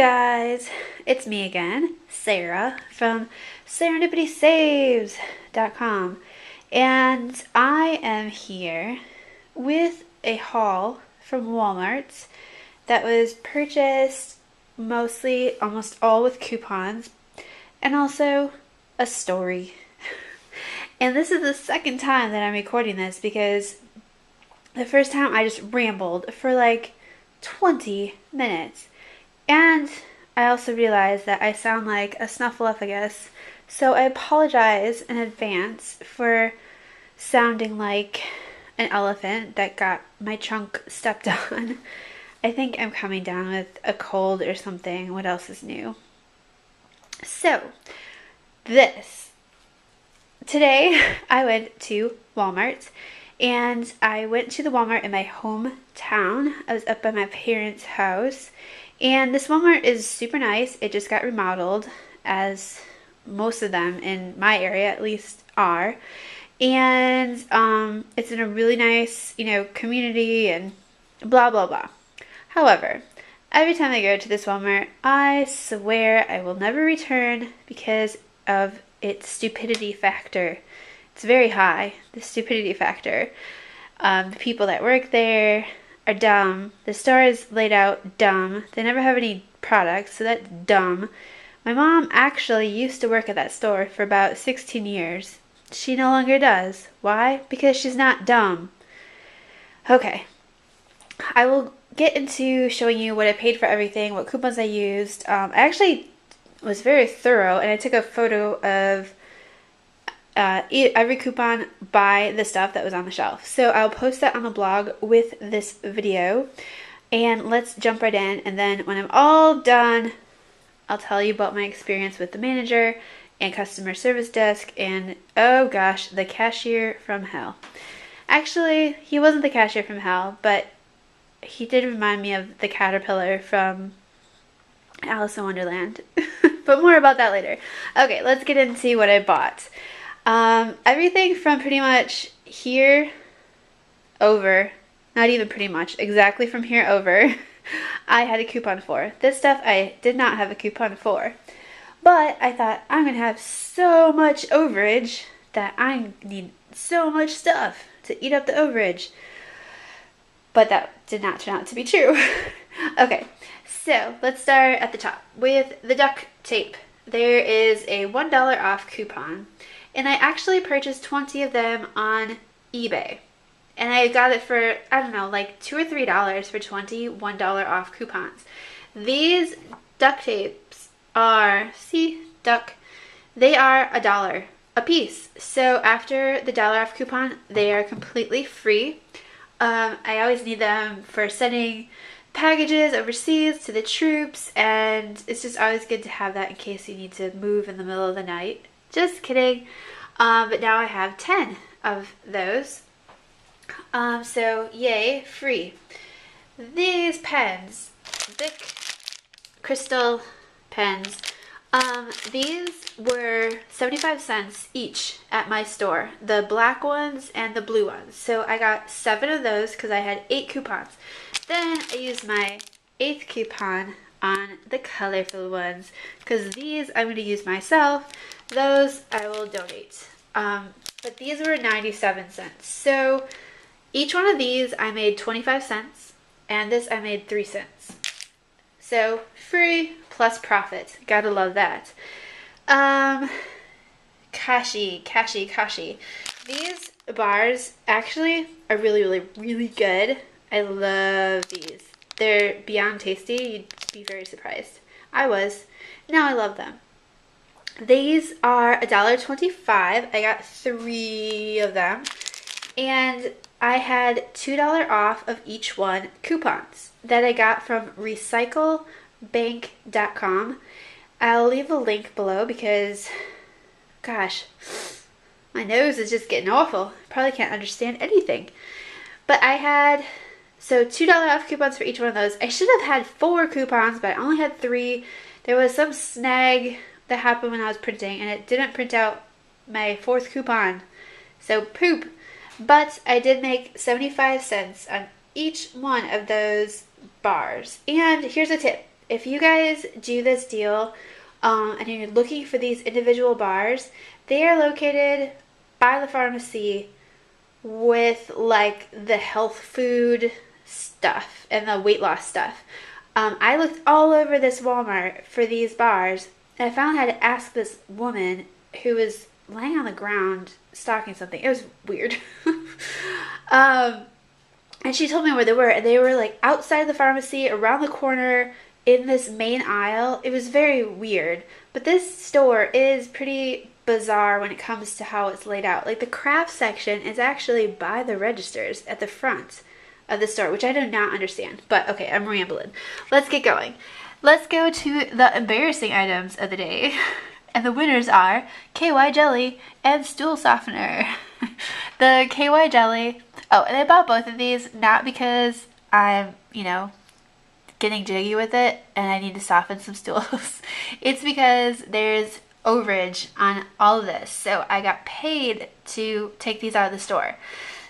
guys, it's me again, Sarah from serendipitysaves.com, and I am here with a haul from Walmart that was purchased mostly, almost all with coupons, and also a story. And this is the second time that I'm recording this because the first time I just rambled for like 20 minutes. And I also realized that I sound like a snuffleupagus, so I apologize in advance for sounding like an elephant that got my trunk stepped on. I think I'm coming down with a cold or something. What else is new? So, today I went to Walmart, and I went to the Walmart in my hometown. I was up by my parents' house. And this Walmart is super nice. It just got remodeled, as most of them in my area at least are. And it's in a really nice, community and blah, blah, blah. However, every time I go to this Walmart, I swear I will never return because of its stupidity factor. It's very high, the stupidity factor. The people that work there are dumb. The store is laid out dumb. They never have any products, so that's dumb. My mom actually used to work at that store for about 16 years. She no longer does. Why? Because she's not dumb. Okay. I will get into showing you what I paid for everything, what coupons I used. I actually was very thorough, and I took a photo of every coupon by the stuff that was on the shelf. So I'll post that on the blog with this video, and let's jump right in. And then when I'm all done, I'll tell you about my experience with the manager and customer service desk and, oh gosh, the cashier from hell. Actually, he wasn't the cashier from hell, but he did remind me of the caterpillar from Alice in Wonderland. But more about that later. Okay, let's get into what I bought. Everything from pretty much here over, not even pretty much, exactly from here over, I had a coupon for. This stuff I did not have a coupon for. But I thought, I'm going to have so much overage that I need so much stuff to eat up the overage. But that did not turn out to be true. Okay, so let's start at the top with the duct tape. There is a $1 off coupon. And I actually purchased 20 of them on eBay. And I got it for, I don't know, like $2 or $3 for 20 $1 off coupons. These duct tapes are, they are $1 a piece. So after the $1 off coupon, they are completely free. I always need them for sending packages overseas to the troops, and it's just always good to have that in case you need to move in the middle of the night. Just kidding. But now I have 10 of those. So yay, free. These pens, Bic crystal pens, these were 75 cents each at my store. The black ones and the blue ones. So I got 7 of those because I had 8 coupons. Then I used my 8th coupon on the colorful ones because these I'm going to use myself. Those I will donate. But these were 97 cents. So each one of these I made 25 cents, and this I made 3 cents. So free plus profit. Gotta love that. Kashi. These bars actually are really, really, really good. I love these. They're beyond tasty. You'd be very surprised. I was. Now I love them. These are $1.25. I got 3 of them. And I had $2 off of each one coupons that I got from recyclebank.com. I'll leave a link below because, gosh, my nose is just getting awful. Probably can't understand anything. But I had, so $2 off coupons for each one of those. I should have had 4 coupons, but I only had 3. There was some snag that happened when I was printing, and it didn't print out my 4th coupon. So poop. But I did make 75 cents on each one of those bars. And here's a tip. if you guys do this deal and you're looking for these individual bars, they are located by the pharmacy with like the health food stuff and the weight loss stuff. I looked all over this Walmart for these bars, and I finally had to ask this woman who was laying on the ground stocking something. It was weird. And she told me where they were, and they were like outside the pharmacy, around the corner, in this main aisle. It was very weird. But this store is pretty bizarre when it comes to how it's laid out. Like the craft section is actually by the registers at the front of the store, which I do not understand. But okay, I'm rambling. Let's get going. Let's go to the embarrassing items of the day. And the winners are KY jelly and stool softener. The KY jelly. Oh, and I bought both of these not because I'm, getting jiggy with it and I need to soften some stools. It's because there's overage on all of this. So I got paid to take these out of the store.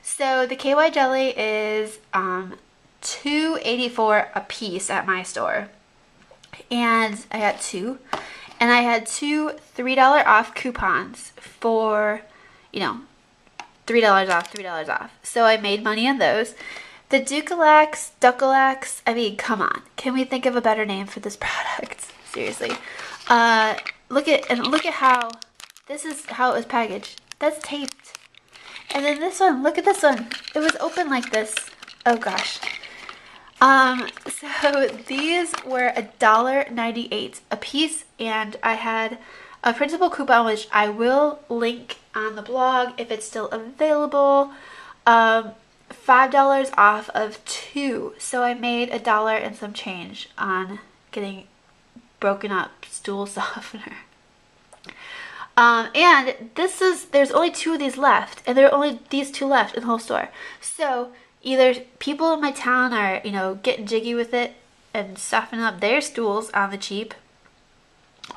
So the KY jelly is $2.84 a piece at my store. And I got two. And I had two $3 off coupons for, $3 off, $3 off. So I made money on those. The Ducalax, I mean, come on. Can we think of a better name for this product? Seriously. Look at how, this is how it was packaged. That's taped. And then this one, look at this one. It was open like this. Oh gosh. So these were $1.98 a piece, and I had a principal coupon, which I will link on the blog if it's still available. $5 off of two, so I made $1 and some change on getting broken up stool softener. And there's only two of these left, and there are only these two left in the whole store. So either people in my town are, getting jiggy with it and softening up their stools on the cheap,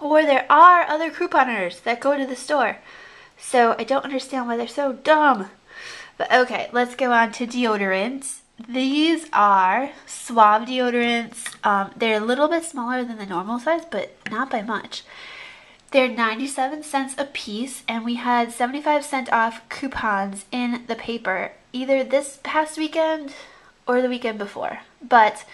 or there are other couponers that go to the store. So I don't understand why they're so dumb. But okay, let's go on to deodorants. These are Suave deodorants. They're a little bit smaller than the normal size, but not by much. They're 97 cents a piece, and we had 75% off coupons in the paper, either this past weekend or the weekend before. But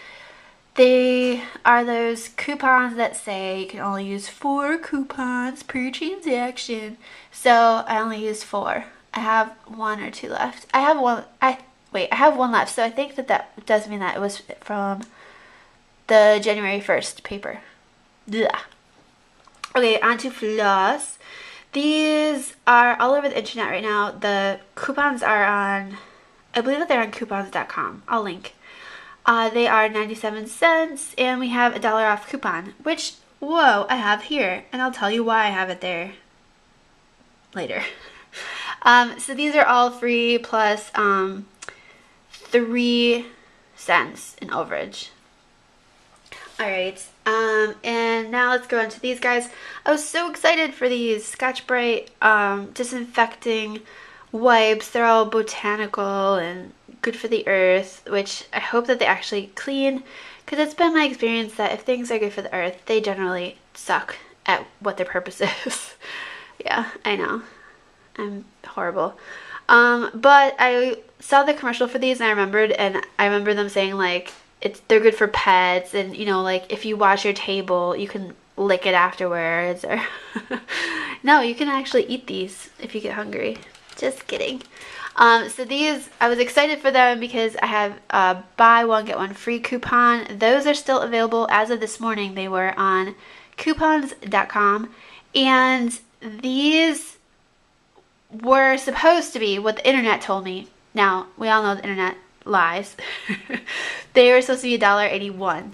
they are those coupons that say you can only use 4 coupons per transaction. So I only used 4. I have 1 or 2 left. I have one left. So I think that does mean that it was from the January 1st paper. Blah. Okay, on to floss. These are all over the internet right now. The coupons are on, I believe that they're on coupons.com. I'll link. They are 97 cents, and we have $1 off coupon, which, whoa, I have here. And I'll tell you why I have it there later. So these are all free plus 3 cents in overage. Alright, and now let's go on to these guys. I was so excited for these Scotch-Brite disinfecting wipes. They're all botanical and good for the earth, which I hope that they actually clean, because it's been my experience that if things are good for the earth, they generally suck at what their purpose is. Yeah, I know. I'm horrible. But I saw the commercial for these, and I remember them saying like they're good for pets, and like if you wash your table, you can lick it afterwards, or no, you can actually eat these if you get hungry. Just kidding. So these, I was excited for them because I have a buy one get one free coupon. Those are still available as of this morning. They were on coupons.com, and these were supposed to be what the internet told me. Now, we all know the internet lies. They were supposed to be $1.81,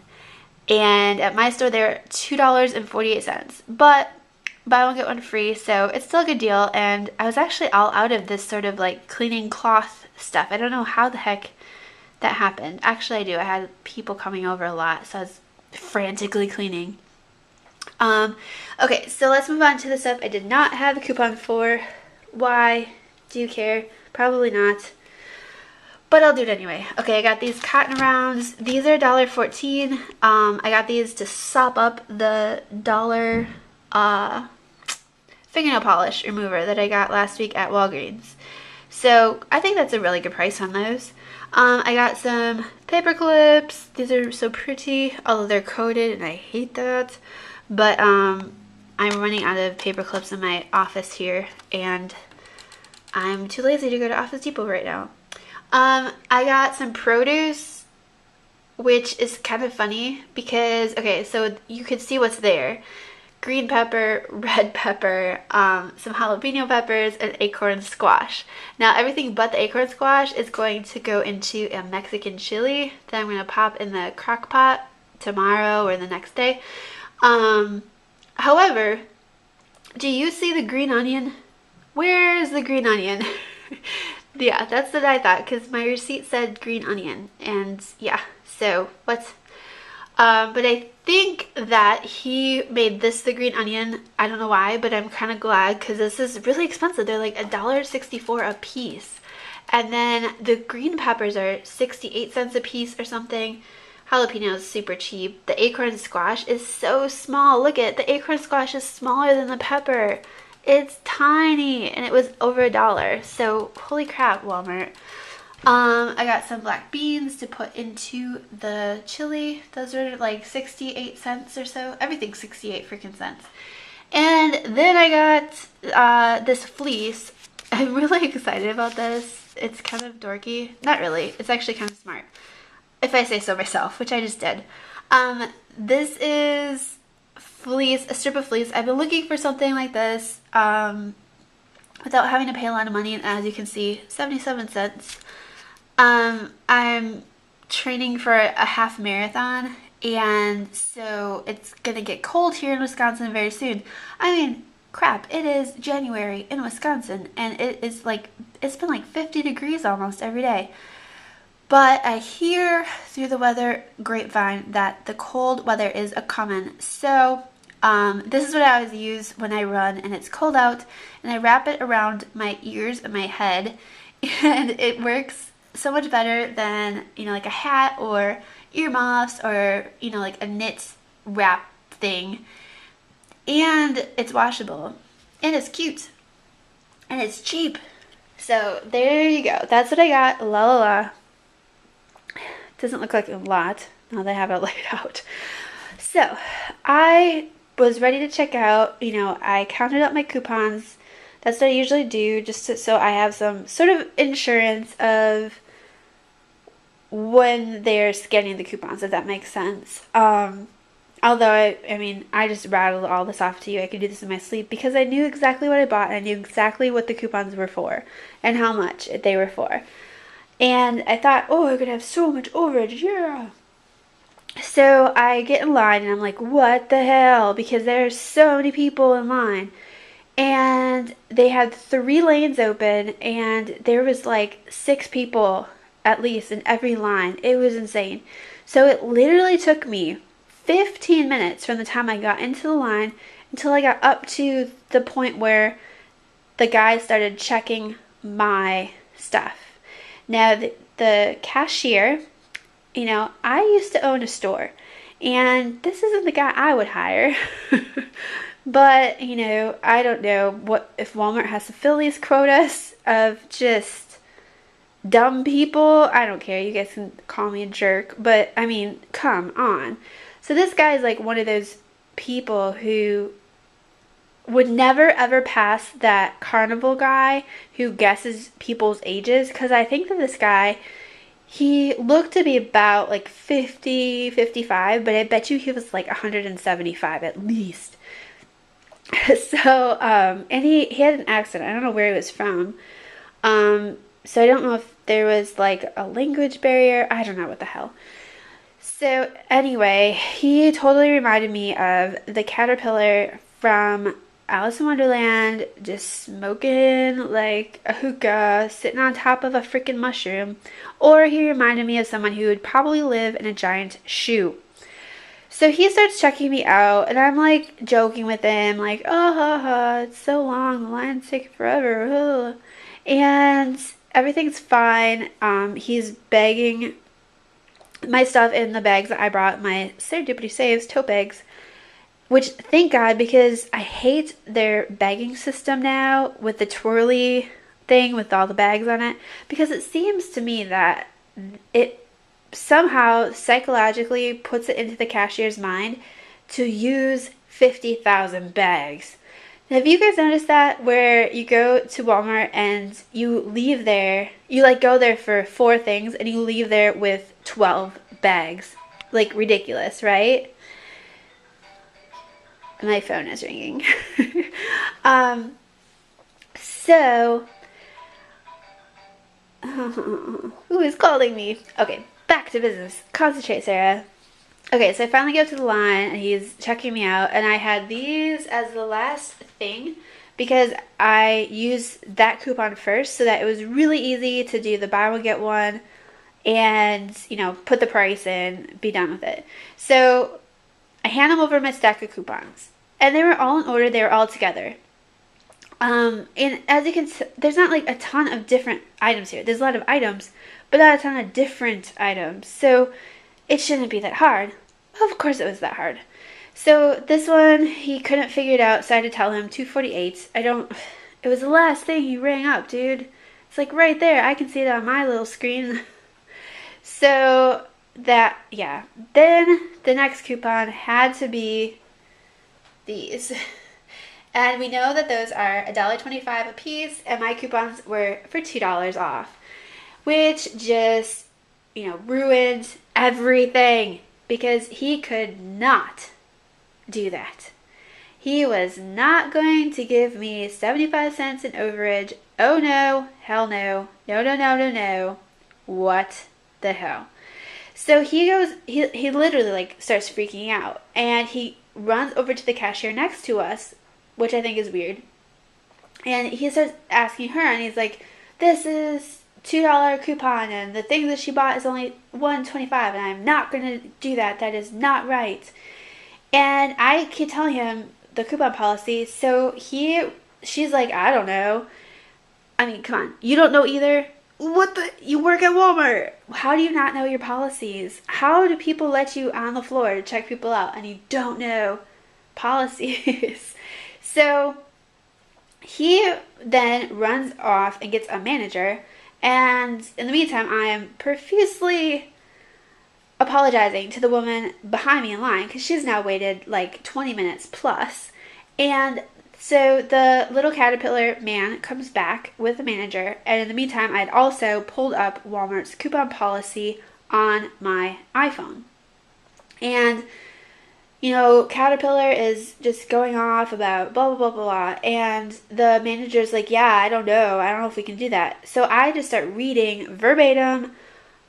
and at my store they're $2.48. But buy one get one free, so it's still a good deal. And I was actually all out of this sort of like cleaning cloth stuff. I don't know how the heck that happened. Actually, I do. I had people coming over a lot, so I was frantically cleaning. Okay, so let's move on to the stuff I did not have a coupon for. Why? Do you care? Probably not. but I'll do it anyway. Okay, I got these cotton rounds. These are $1.14. I got these to sop up the dollar fingernail polish remover that I got last week at Walgreens. So I think that's a really good price on those. I got some paper clips. These are so pretty, although they're coated and I hate that. But I'm running out of paper clips in my office here, and I'm too lazy to go to Office Depot right now. I got some produce, which is kind of funny because, okay, so you can see what's there. Green pepper, red pepper, some jalapeno peppers, and acorn squash. Now everything but the acorn squash is going to go into a Mexican chili that I'm going to pop in the crock pot tomorrow or the next day. However, do you see the green onion? Where is the green onion? Yeah, that's what I thought, because my receipt said green onion, and yeah, so what's but I think that he made this the green onion. I don't know why, but I'm kind of glad, because this is really expensive. They're like $1.64 a piece. And then the green peppers are 68 cents a piece or something. Jalapeno is super cheap. The acorn squash is so small. Look at the acorn squash is smaller than the pepper. It's tiny, and it was over $1. So holy crap, Walmart. I got some black beans to put into the chili. Those are like 68 cents or so. Everything's 68 freaking cents. And then I got this fleece. I'm really excited about this. It's kind of dorky. Not really. It's actually kind of smart, if I say so myself, which I just did. This is fleece, a strip of fleece. I've been looking for something like this without having to pay a lot of money, and as you can see, 77 cents. I'm training for a half marathon, and so it's gonna get cold here in Wisconsin very soon. I mean, crap, it is January in Wisconsin, and it is like, it's been like 50 degrees almost every day. But I hear through the weather grapevine that the cold weather is a-comin'. So this is what I always use when I run and it's cold out, and I wrap it around my ears and my head, and it works so much better than, you know, like a hat or earmuffs or, you know, like a knit wrap thing. And it's washable, and it's cute, and it's cheap. So there you go. That's what I got. La la la. Doesn't look like a lot now that I have it laid out. So I was ready to check out. You know, I counted up my coupons. That's what I usually do, just so I have some sort of insurance of when they're scanning the coupons, if that makes sense. Although, I mean, I just rattled all this off to you. I could do this in my sleep because I knew exactly what I bought, and I knew exactly what the coupons were for and how much they were for. And I thought, oh, I could have so much overage, yeah. So I get in line, and I'm like, what the hell? Because there are so many people in line. And they had 3 lanes open, and there was like 6 people at least in every line. It was insane. So it literally took me 15 minutes from the time I got into the line until I got up to the point where the guy started checking my stuff. Now, the cashier, you know, I used to own a store, and this isn't the guy I would hire. But, you know, I don't know what if Walmart has to fill these quotas of just dumb people. I don't care. You guys can call me a jerk, but I mean, come on. So this guy is like one of those people who would never ever pass that carnival guy who guesses people's ages, because I think that this guy, he looked to be about like 50, 55, but I bet you he was like 175 at least. So, and he had an accent. I don't know where he was from. So I don't know if there was like a language barrier. I don't know what the hell. So anyway, he totally reminded me of the caterpillar from Alice in Wonderland, just smoking like a hookah, sitting on top of a freaking mushroom. Or he reminded me of someone who would probably live in a giant shoe. So he starts checking me out, and I'm like joking with him, like, oh, ha, ha, it's so long, the line's taking forever. Ugh. And everything's fine. He's bagging my stuff in the bags that I brought, my Serendipity Saves tote bags, which thank God, because I hate their bagging system now with the twirly thing with all the bags on it, because it seems to me that it somehow psychologically puts it into the cashier's mind to use 50,000 bags. Have you guys noticed that, where you go to Walmart and you leave there, you like go there for 4 things and you leave there with 12 bags? Like, ridiculous, right? My phone is ringing. So, who is calling me? Okay, back to business. Concentrate, Sarah. Okay, so I finally go to the line and he's checking me out, and I had these as the last thing because I used that coupon first, so that it was really easy to do the buy one get one and, you know, put the price in, be done with it. So I hand him over my stack of coupons, and they were all in order, they were all together. And as you can see, there's not like a ton of different items here. There's a lot of items, but not a ton of different items. So it shouldn't be that hard. Of course it was that hard. So this one, he couldn't figure it out, so I had to tell him 248. It was the last thing he rang up, dude. It's like right there. I can see it on my little screen. So that, yeah. Then the next coupon had to be these. And we know that those are $1.25 a piece, and my coupons were for $2 off, which just, you know, ruined everything, because he could not do that. He was not going to give me 75 cents in overage. Oh no, hell no, no, no, no, no, no. What the hell? So he goes, he literally like starts freaking out, and he runs over to the cashier next to us, which I think is weird. And he starts asking her, and he's like, this is $2 coupon, and the thing that she bought is only $1.25, and I'm not going to do that. That is not right. And I keep telling him the coupon policy, so she's like, I don't know. I mean, come on, you don't know either? You work at Walmart. How do you not know your policies? How do people let you on the floor to check people out and you don't know policies? So he then runs off and gets a manager, and in the meantime I am profusely apologizing to the woman behind me in line, because she's now waited like 20 minutes plus. And so the little caterpillar man comes back with the manager, and in the meantime I had also pulled up Walmart's coupon policy on my iPhone. And you know, Caterpillar is just going off about blah, blah, blah, blah, and the manager's like, yeah, I don't know if we can do that. So I just start reading verbatim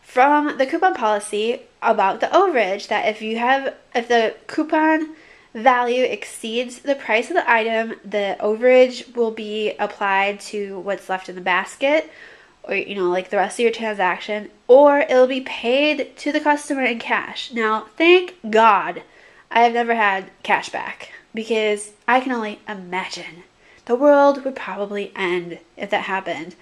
from the coupon policy about the overage, that if the coupon value exceeds the price of the item, the overage will be applied to what's left in the basket, or, you know, like the rest of your transaction, or it'll be paid to the customer in cash. Now, thank God I have never had cash back, because I can only imagine the world would probably end if that happened.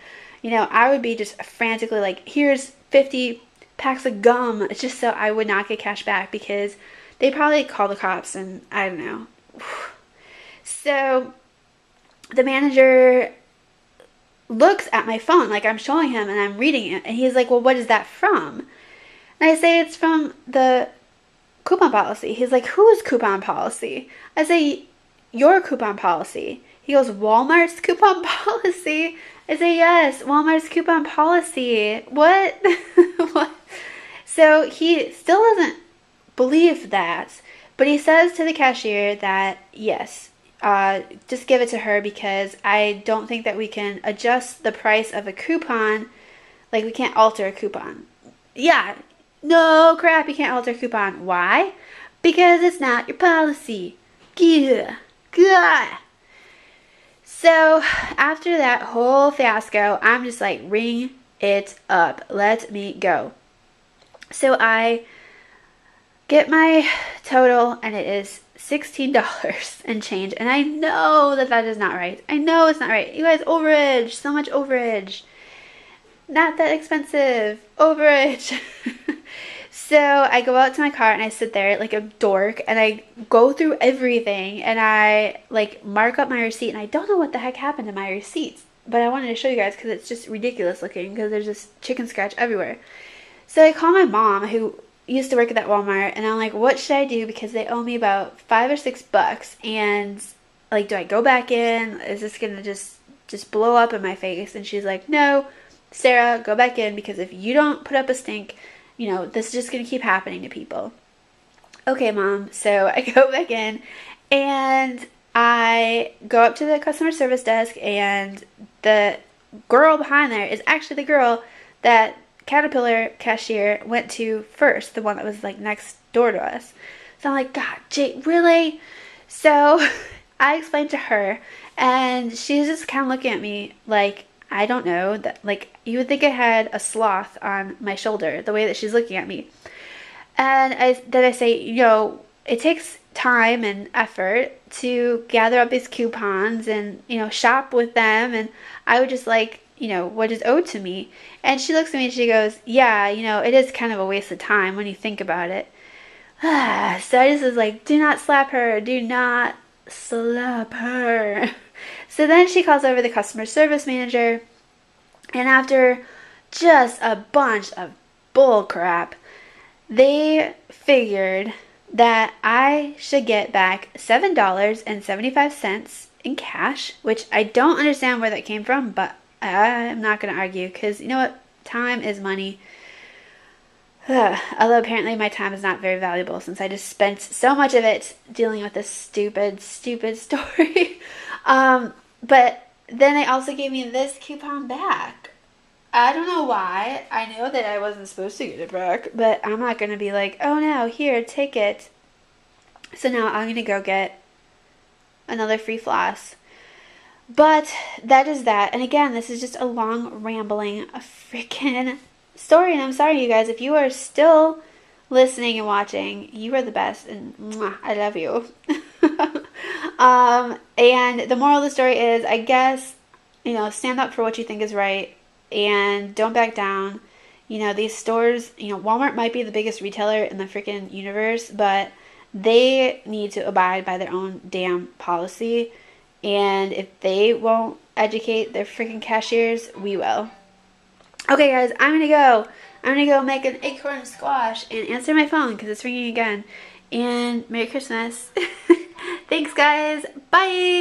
You know, I would be just frantically like, here's 50 packs of gum, just so I would not get cash back, because they probably call the cops, and I don't know. So the manager looks at my phone, like I'm showing him and I'm reading it, and he's like, well, what is that from? And I say, it's from the coupon policy. He's like, whose coupon policy? I say, your coupon policy. He goes, Walmart's coupon policy? I say, yes, Walmart's coupon policy. What? What? So he still doesn't believe that, but he says to the cashier that, yes, just give it to her, because I don't think that we can adjust the price of a coupon. Like, we can't alter a coupon. Yeah, no crap, you can't alter a coupon. Why? Because it's not your policy. Gah. Gah. So after that whole fiasco, I'm just like, ring it up. Let me go. So I get my total, and it is $16 and change. And I know that is not right. I know it's not right. You guys, overage. So much overage. not that expensive, overage. So I go out to my car and I sit there like a dork and I go through everything and I like mark up my receipt and I don't know what the heck happened to my receipts. But I wanted to show you guys because it's just ridiculous looking because there's just chicken scratch everywhere. So I call my mom who used to work at that Walmart and I'm like, what should I do because they owe me about $5 or $6 and like, do I go back in? Is this gonna just blow up in my face? And she's like, no, Sarah, go back in because if you don't put up a stink, you know, this is just gonna keep happening to people. Okay, mom. So I go back in and I go up to the customer service desk and the girl behind there is actually the girl that Caterpillar cashier went to first, the one that was like next door to us. So I'm like, God, Jake, really? So I explained to her and she's just kind of looking at me like, I don't know, that like you would think I had a sloth on my shoulder, the way that she's looking at me. And then I say, you know, it takes time and effort to gather up these coupons and, you know, shop with them. And I would just like, you know, what is owed to me. And she looks at me and she goes, yeah, you know, it is kind of a waste of time when you think about it. So I just was like, do not slap her. Do not slap her. So then she calls over the customer service manager. And after just a bunch of bull crap, they figured that I should get back $7.75 in cash, which I don't understand where that came from, but I'm not going to argue because you know what? Time is money. Although apparently my time is not very valuable since I just spent so much of it dealing with this stupid story. But then they also gave me this coupon back. I don't know why. I know that I wasn't supposed to get it back, but I'm not going to be like, oh no, here, take it. So now I'm going to go get another free floss. But that is that. And again, this is just a long, rambling, freaking story. And I'm sorry, you guys, if you are still listening and watching, you are the best. And mwah, I love you. And the moral of the story is, I guess, you know, stand up for what you think is right. And don't back down. You know, these stores, you know, Walmart might be the biggest retailer in the freaking universe, but they need to abide by their own damn policy. And if they won't educate their freaking cashiers, we will. Okay, guys, I'm going to go. I'm going to go make an acorn squash and answer my phone because it's ringing again. And Merry Christmas. Thanks, guys. Bye.